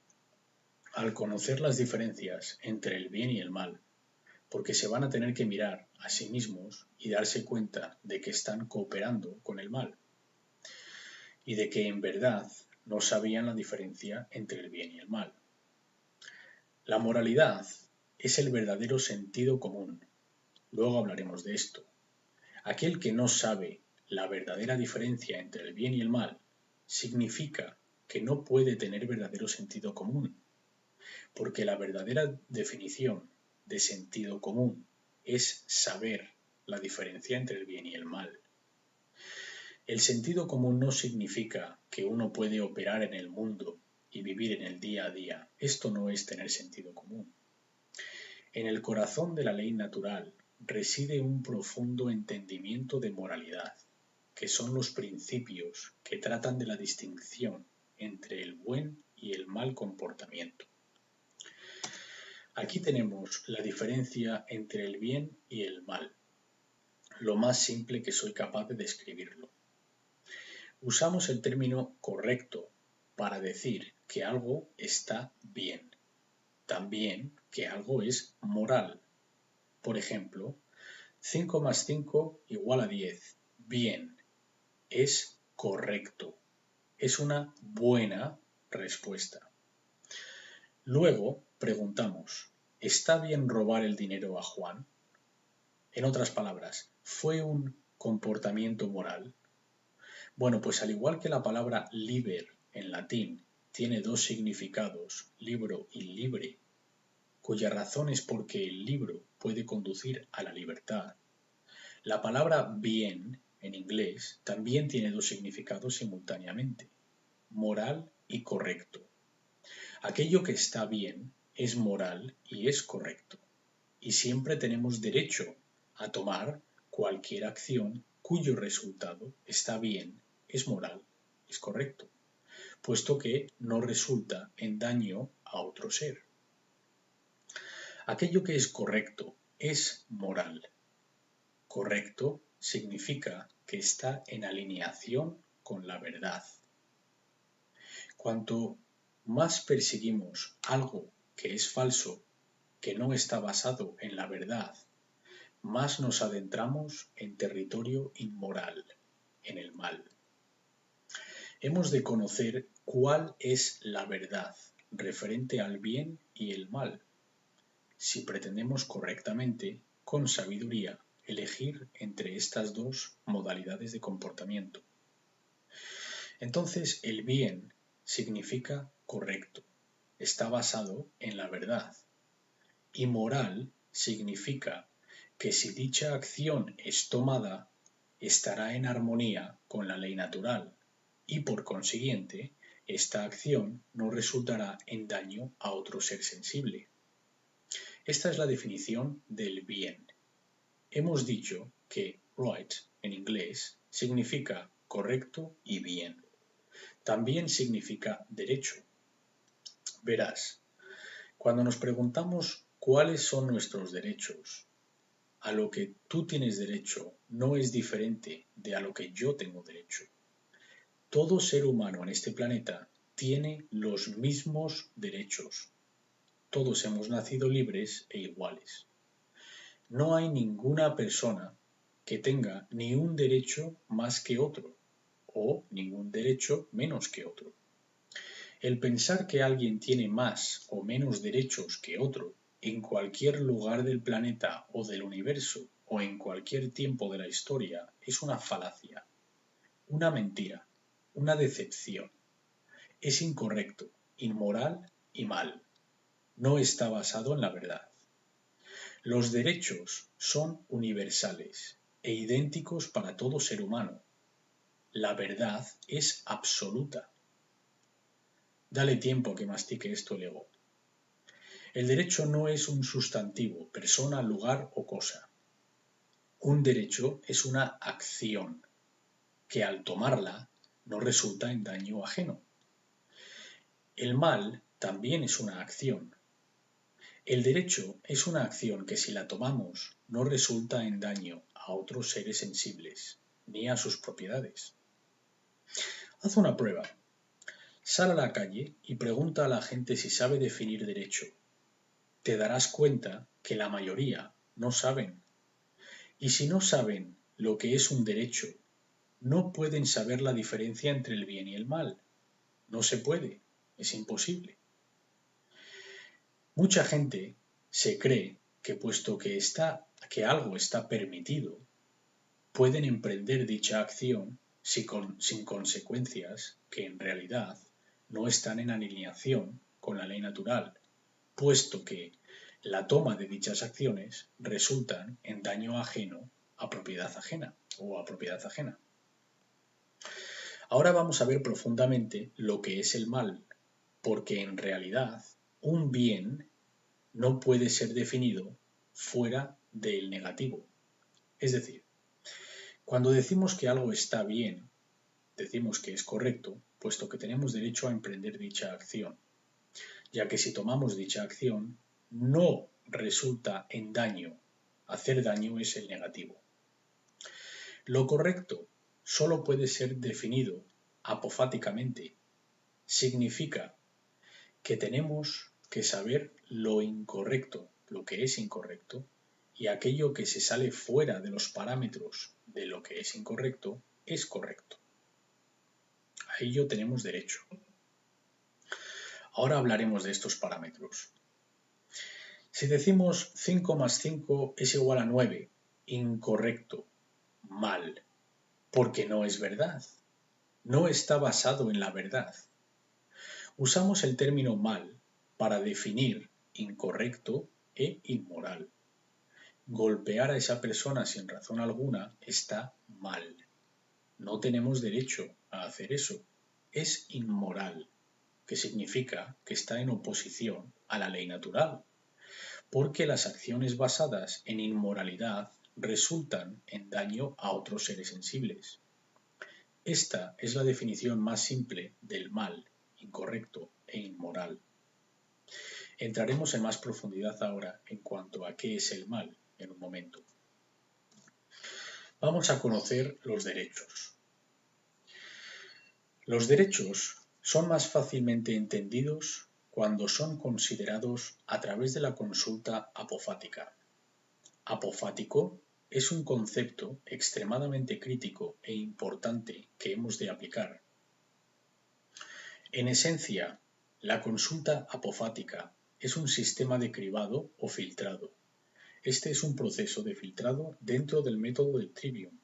al conocer las diferencias entre el bien y el mal, porque se van a tener que mirar a sí mismos y darse cuenta de que están cooperando con el mal y de que en verdad no sabían la diferencia entre el bien y el mal. La moralidad es el verdadero sentido común. Luego hablaremos de esto. Aquel que no sabe la verdadera diferencia entre el bien y el mal significa que no puede tener verdadero sentido común, porque la verdadera definición de sentido común es saber la diferencia entre el bien y el mal. El sentido común no significa que uno puede operar en el mundo y vivir en el día a día. Esto no es tener sentido común. En el corazón de la ley natural reside un profundo entendimiento de moralidad, que son los principios que tratan de la distinción entre el buen y el mal comportamiento. Aquí tenemos la diferencia entre el bien y el mal, lo más simple que soy capaz de describirlo. Usamos el término correcto para decir que algo está bien, también que algo es moral. Por ejemplo, 5 más 5 igual a 10. Bien, es correcto, es una buena respuesta. Luego preguntamos, ¿está bien robar el dinero a Juan? En otras palabras, ¿fue un comportamiento moral? Bueno, pues al igual que la palabra liber en latín tiene dos significados, libro y libre, cuya razón es porque el libro puede conducir a la libertad, la palabra bien en inglés también tiene dos significados simultáneamente, moral y correcto. Aquello que está bien es moral y es correcto, y siempre tenemos derecho a tomar cualquier acción cuyo resultado está bien, es moral, es correcto, puesto que no resulta en daño a otro ser. Aquello que es correcto es moral. Correcto significa que está en alineación con la verdad. Cuanto más perseguimos algo que es falso, que no está basado en la verdad, más nos adentramos en territorio inmoral, en el mal. Hemos de conocer cuál es la verdad referente al bien y el mal, si pretendemos correctamente, con sabiduría, elegir entre estas dos modalidades de comportamiento. Entonces, el bien significa correcto, está basado en la verdad, y moral significa que si dicha acción es tomada, estará en armonía con la ley natural y, por consiguiente, esta acción no resultará en daño a otro ser sensible. Esta es la definición del bien. Hemos dicho que right en inglés significa correcto y bien. También significa derecho. Verás, cuando nos preguntamos cuáles son nuestros derechos, a lo que tú tienes derecho no es diferente de a lo que yo tengo derecho. Todo ser humano en este planeta tiene los mismos derechos. Todos hemos nacido libres e iguales. No hay ninguna persona que tenga ni un derecho más que otro o ningún derecho menos que otro. El pensar que alguien tiene más o menos derechos que otro en cualquier lugar del planeta o del universo o en cualquier tiempo de la historia es una falacia, una mentira, una decepción. Es incorrecto, inmoral y mal. No está basado en la verdad. Los derechos son universales e idénticos para todo ser humano. La verdad es absoluta. Dale tiempo a que mastique esto el ego. El derecho no es un sustantivo, persona, lugar o cosa. Un derecho es una acción que al tomarla no resulta en daño ajeno. El mal también es una acción. El derecho es una acción que si la tomamos no resulta en daño a otros seres sensibles ni a sus propiedades. Haz una prueba. Sal a la calle y pregunta a la gente si sabe definir derecho. Te darás cuenta que la mayoría no saben. Y si no saben lo que es un derecho, no pueden saber la diferencia entre el bien y el mal. No se puede, es imposible. Mucha gente se cree que puesto que algo está permitido, pueden emprender dicha acción sin consecuencias que en realidad no están en alineación con la ley natural, puesto que la toma de dichas acciones resultan en daño ajeno a propiedad ajena o a propiedad ajena. Ahora vamos a ver profundamente lo que es el mal, porque en realidad un bien no puede ser definido fuera del negativo. Es decir, cuando decimos que algo está bien, decimos que es correcto, puesto que tenemos derecho a emprender dicha acción, ya que si tomamos dicha acción, no resulta en daño. Hacer daño es el negativo. Lo correcto solo puede ser definido apofáticamente. Significa que tenemos que saber lo incorrecto, lo que es incorrecto, y aquello que se sale fuera de los parámetros de lo que es incorrecto es correcto. A ello tenemos derecho. Ahora hablaremos de estos parámetros. Si decimos 5 más 5 es igual a 9, incorrecto, mal, porque no es verdad. No está basado en la verdad. Usamos el término mal para definir incorrecto e inmoral. Golpear a esa persona sin razón alguna está mal. No tenemos derecho a hacer eso. Es inmoral, que significa que está en oposición a la ley natural, porque las acciones basadas en inmoralidad resultan en daño a otros seres sensibles. Esta es la definición más simple del mal, incorrecto e inmoral. Entraremos en más profundidad ahora en cuanto a qué es el mal en un momento. Vamos a conocer los derechos. Los derechos son más fácilmente entendidos cuando son considerados a través de la consulta apofática. Apofático es un concepto extremadamente crítico e importante que hemos de aplicar. En esencia, la consulta apofática es un sistema de cribado o filtrado. Este es un proceso de filtrado dentro del método del Trivium.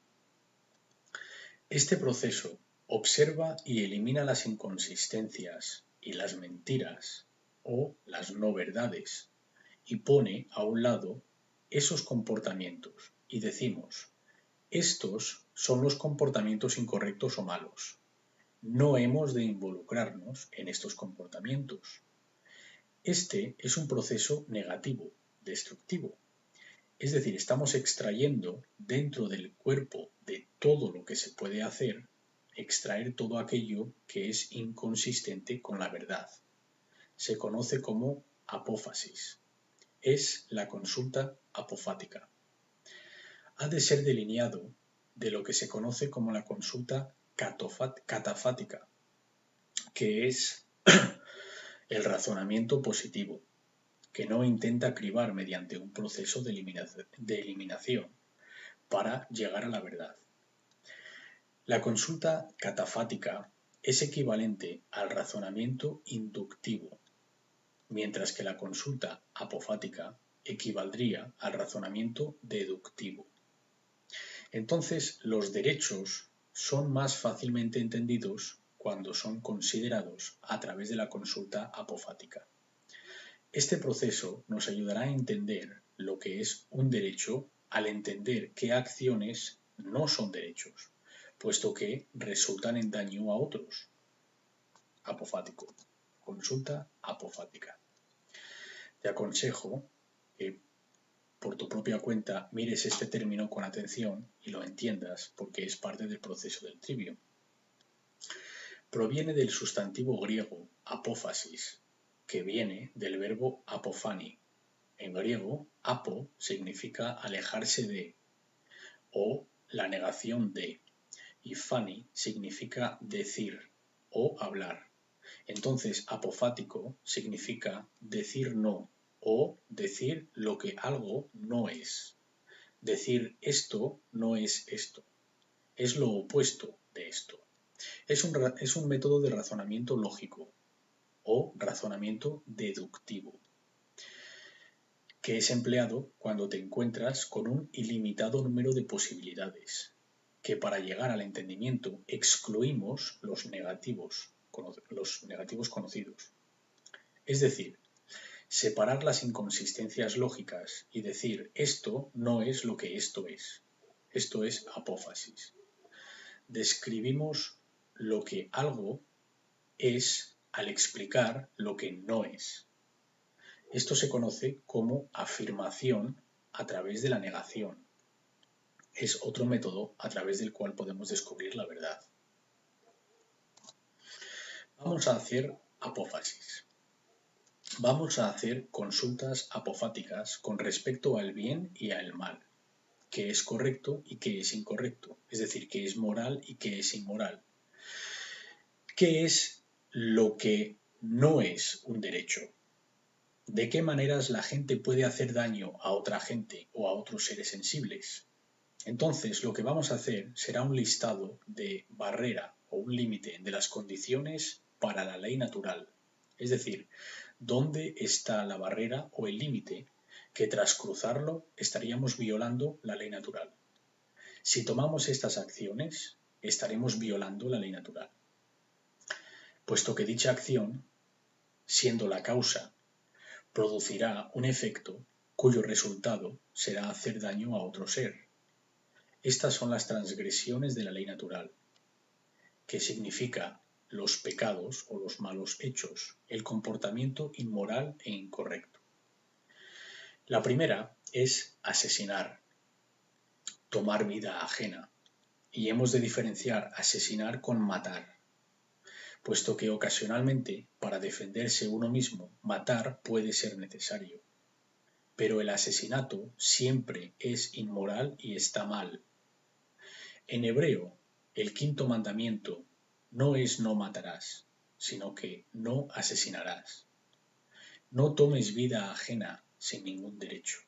Este proceso observa y elimina las inconsistencias y las mentiras o las no verdades y pone a un lado esos comportamientos y decimos, estos son los comportamientos incorrectos o malos. no hemos de involucrarnos en estos comportamientos. Este es un proceso negativo, destructivo. Es decir, estamos extrayendo dentro del cuerpo de todo lo que se puede hacer, extraer todo aquello que es inconsistente con la verdad. Se conoce como apófasis. Es la consulta apofática. Ha de ser delineado de lo que se conoce como la consulta catafática, que es el razonamiento positivo, que no intenta cribar mediante un proceso de eliminación para llegar a la verdad. La consulta catafática es equivalente al razonamiento inductivo, mientras que la consulta apofática equivaldría al razonamiento deductivo. Entonces, los derechos son más fácilmente entendidos cuando son considerados a través de la consulta apofática. Este proceso nos ayudará a entender lo que es un derecho al entender qué acciones no son derechos, puesto que resultan en daño a otros. Apofático. Consulta apofática. Te aconsejo que por tu propia cuenta mires este término con atención y lo entiendas porque es parte del proceso del trivium. Proviene del sustantivo griego apófasis, que viene del verbo apofani. En griego, apo significa alejarse de o la negación de, y fani significa decir o hablar. Entonces, apofático significa decir no o decir lo que algo no es. Decir esto no es esto. Es lo opuesto de esto. Es un método de razonamiento lógico o razonamiento deductivo, que es empleado cuando te encuentras con un ilimitado número de posibilidades, que para llegar al entendimiento excluimos los negativos conocidos. Es decir, separar las inconsistencias lógicas y decir esto no es lo que esto es. Esto es apófasis. Describimos lo que algo es al explicar lo que no es. Esto se conoce como afirmación a través de la negación. Es otro método a través del cual podemos descubrir la verdad. Vamos a hacer apófasis. Vamos a hacer consultas apofáticas con respecto al bien y al mal, qué es correcto y qué es incorrecto, es decir, qué es moral y qué es inmoral. ¿Qué es lo que no es un derecho? ¿De qué maneras la gente puede hacer daño a otra gente o a otros seres sensibles? Entonces, lo que vamos a hacer será un listado de barrera o un límite de las condiciones para la ley natural. Es decir, ¿dónde está la barrera o el límite que tras cruzarlo estaríamos violando la ley natural? Si tomamos estas acciones, estaremos violando la ley natural, puesto que dicha acción, siendo la causa, producirá un efecto cuyo resultado será hacer daño a otro ser. Estas son las transgresiones de la ley natural, que significa los pecados o los malos hechos, el comportamiento inmoral e incorrecto. La primera es asesinar, tomar vida ajena, y hemos de diferenciar asesinar con matar, puesto que ocasionalmente, para defenderse uno mismo, matar puede ser necesario. Pero el asesinato siempre es inmoral y está mal. En hebreo, el quinto mandamiento no es no matarás, sino que no asesinarás. No tomes vida ajena sin ningún derecho.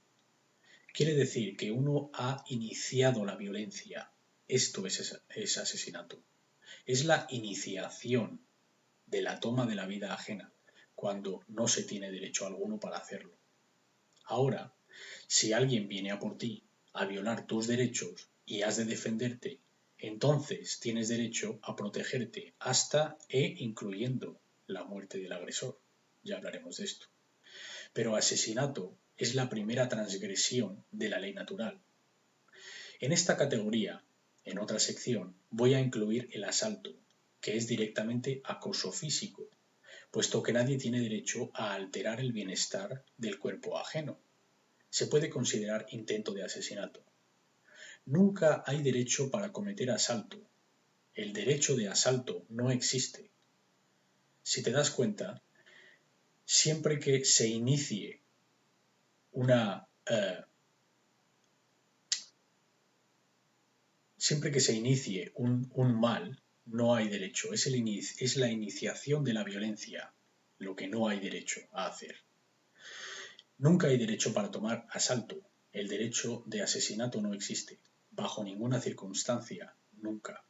Quiere decir que uno ha iniciado la violencia. Esto es asesinato. Es la iniciación de la toma de la vida ajena, cuando no se tiene derecho alguno para hacerlo. Ahora, si alguien viene a por ti a violar tus derechos y has de defenderte, entonces tienes derecho a protegerte hasta e incluyendo la muerte del agresor. Ya hablaremos de esto. Pero asesinato es la primera transgresión de la ley natural. En esta categoría, en otra sección, voy a incluir el asalto, que es directamente acoso físico, puesto que nadie tiene derecho a alterar el bienestar del cuerpo ajeno. Se puede considerar intento de asesinato. Nunca hay derecho para cometer asalto. El derecho de asalto no existe. Si te das cuenta, siempre que se inicie una siempre que se inicie un mal, no hay derecho. Es la iniciación de la violencia lo que no hay derecho a hacer. Nunca hay derecho para tomar asalto. El derecho de asesinato no existe. Bajo ninguna circunstancia, nunca.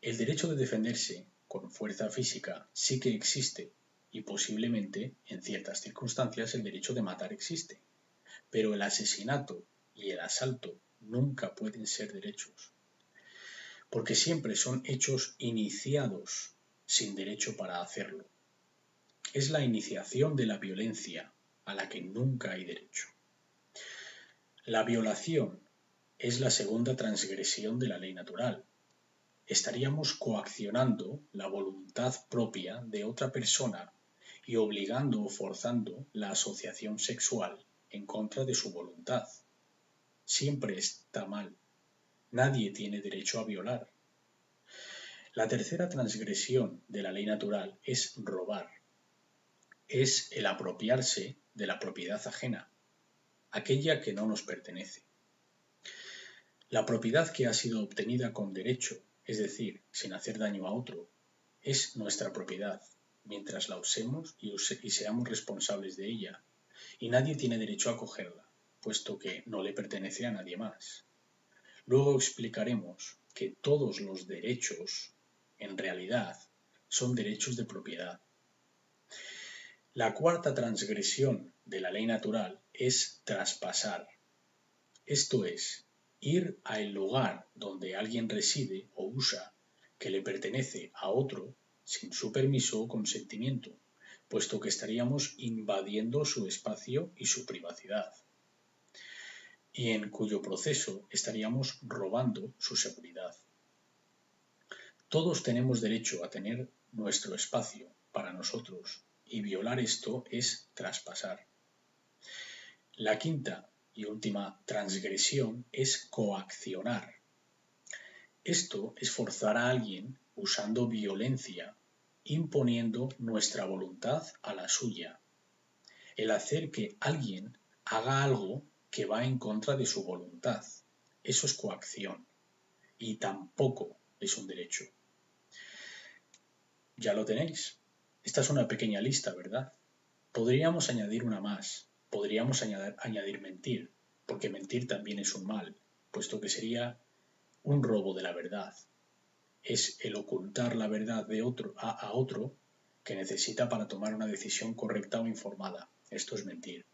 El derecho de defenderse con fuerza física sí que existe y posiblemente, en ciertas circunstancias, el derecho de matar existe. Pero el asesinato y el asalto nunca pueden ser derechos, porque siempre son hechos iniciados sin derecho para hacerlo. Es la iniciación de la violencia a la que nunca hay derecho. La violación es la segunda transgresión de la ley natural. Estaríamos coaccionando la voluntad propia de otra persona y obligando o forzando la asociación sexual en contra de su voluntad. Siempre está mal. Nadie tiene derecho a violar. La tercera transgresión de la ley natural es robar. Es el apropiarse de la propiedad ajena, aquella que no nos pertenece. La propiedad que ha sido obtenida con derecho, es decir, sin hacer daño a otro, es nuestra propiedad, mientras la usemos y seamos responsables de ella, y nadie tiene derecho a cogerla, puesto que no le pertenece a nadie más. Luego explicaremos que todos los derechos, en realidad, son derechos de propiedad. La cuarta transgresión de la ley natural es traspasar. Esto es, ir al lugar donde alguien reside o usa que le pertenece a otro sin su permiso o consentimiento, puesto que estaríamos invadiendo su espacio y su privacidad, y en cuyo proceso estaríamos robando su seguridad. Todos tenemos derecho a tener nuestro espacio para nosotros, y violar esto es traspasar. La quinta y última transgresión es coaccionar. Esto es forzar a alguien usando violencia, imponiendo nuestra voluntad a la suya. El hacer que alguien haga algo que va en contra de su voluntad. Eso es coacción y tampoco es un derecho. Ya lo tenéis. Esta es una pequeña lista, ¿verdad? Podríamos añadir una más. Podríamos añadir mentir, porque mentir también es un mal, puesto que sería un robo de la verdad. Es el ocultar la verdad de otro a otro que necesita para tomar una decisión correcta o informada. Esto es mentir.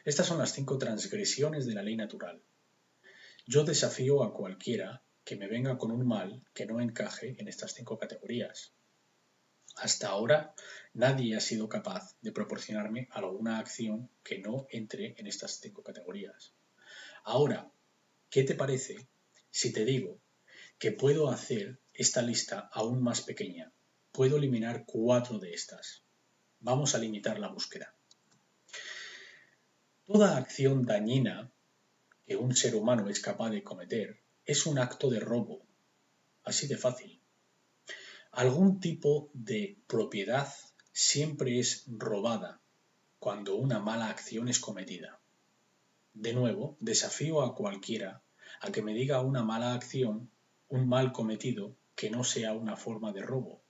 Estas son las 5 transgresiones de la ley natural. Yo desafío a cualquiera que me venga con un mal que no encaje en estas 5 categorías. Hasta ahora nadie ha sido capaz de proporcionarme alguna acción que no entre en estas 5 categorías. Ahora, ¿qué te parece si te digo que puedo hacer esta lista aún más pequeña? Puedo eliminar 4 de estas. Vamos a limitar la búsqueda. Toda acción dañina que un ser humano es capaz de cometer es un acto de robo. Así de fácil. Algún tipo de propiedad siempre es robada cuando una mala acción es cometida. De nuevo, desafío a cualquiera a que me diga una mala acción, un mal cometido, que no sea una forma de robo.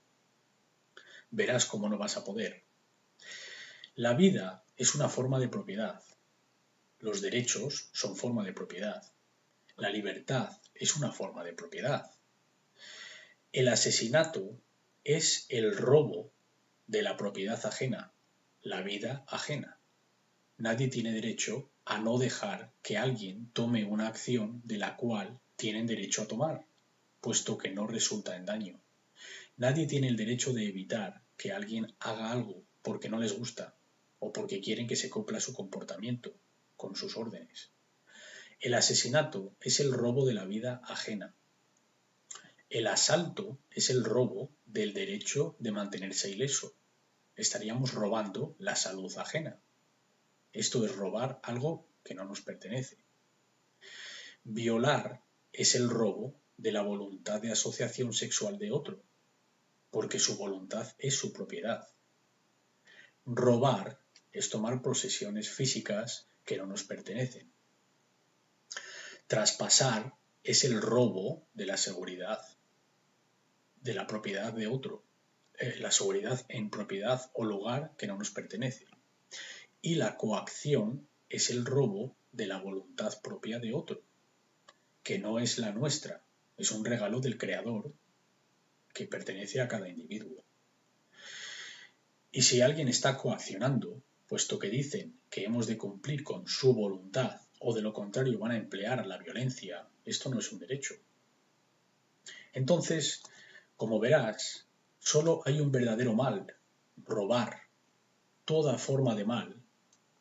Verás cómo no vas a poder. La vida es una forma de propiedad. Los derechos son forma de propiedad. La libertad es una forma de propiedad. El asesinato es el robo de la propiedad ajena, la vida ajena. Nadie tiene derecho a no dejar que alguien tome una acción de la cual tienen derecho a tomar, puesto que no resulta en daño. Nadie tiene el derecho de evitar que alguien haga algo porque no les gusta o porque quieren que se cumpla su comportamiento con sus órdenes. El asesinato es el robo de la vida ajena. El asalto es el robo del derecho de mantenerse ileso. Estaríamos robando la salud ajena. Esto es robar algo que no nos pertenece. Violar es el robo de la voluntad de asociación sexual de otro, porque su voluntad es su propiedad. Robar es tomar posesiones físicas que no nos pertenecen. Traspasar es el robo de la seguridad, de la propiedad de otro, la seguridad en propiedad o lugar que no nos pertenece. Y la coacción es el robo de la voluntad propia de otro, que no es la nuestra, es un regalo del Creador que pertenece a cada individuo. Y si alguien está coaccionando, puesto que dicen que hemos de cumplir con su voluntad o de lo contrario van a emplear la violencia, esto no es un derecho. Entonces, como verás, solo hay un verdadero mal, robar. Toda forma de mal,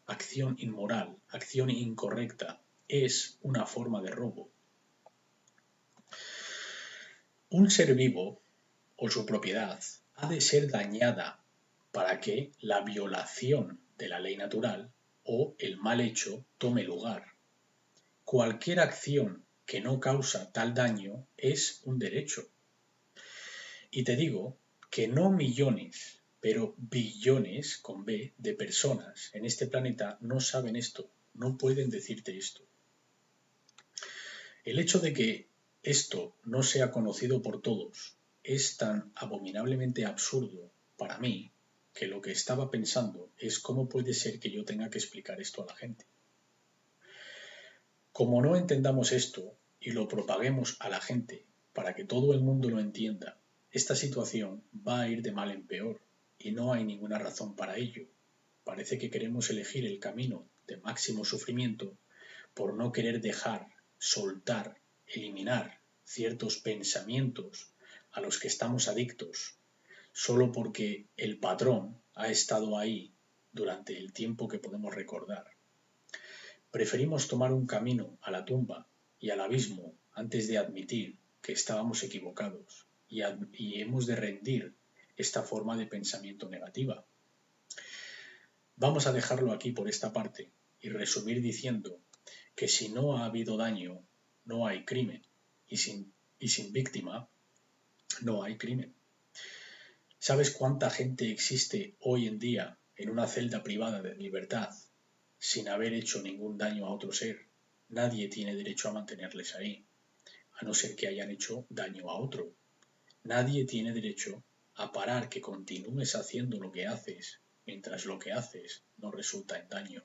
acción inmoral, acción incorrecta, es una forma de robo. Un ser vivo o su propiedad ha de ser dañada para que la violación de la ley natural o el mal hecho tome lugar. Cualquier acción que no causa tal daño es un derecho. Y te digo que no millones, pero billones con B de personas en este planeta no saben esto, no pueden decirte esto. El hecho de que esto no sea conocido por todos es tan abominablemente absurdo para mí que lo que estaba pensando es cómo puede ser que yo tenga que explicar esto a la gente. Como no entendamos esto y lo propaguemos a la gente para que todo el mundo lo entienda, esta situación va a ir de mal en peor y no hay ninguna razón para ello. Parece que queremos elegir el camino de máximo sufrimiento por no querer dejar, soltar, eliminar ciertos pensamientos a los que estamos adictos, solo porque el patrón ha estado ahí durante el tiempo que podemos recordar. Preferimos tomar un camino a la tumba y al abismo antes de admitir que estábamos equivocados y hemos de rendir esta forma de pensamiento negativa. Vamos a dejarlo aquí por esta parte y resumir diciendo que si no ha habido daño, no hay crimen, y sin víctima, no hay crimen. ¿Sabes cuánta gente existe hoy en día en una celda privada de libertad sin haber hecho ningún daño a otro ser? Nadie tiene derecho a mantenerles ahí, a no ser que hayan hecho daño a otro. Nadie tiene derecho a parar que continúes haciendo lo que haces mientras lo que haces no resulta en daño.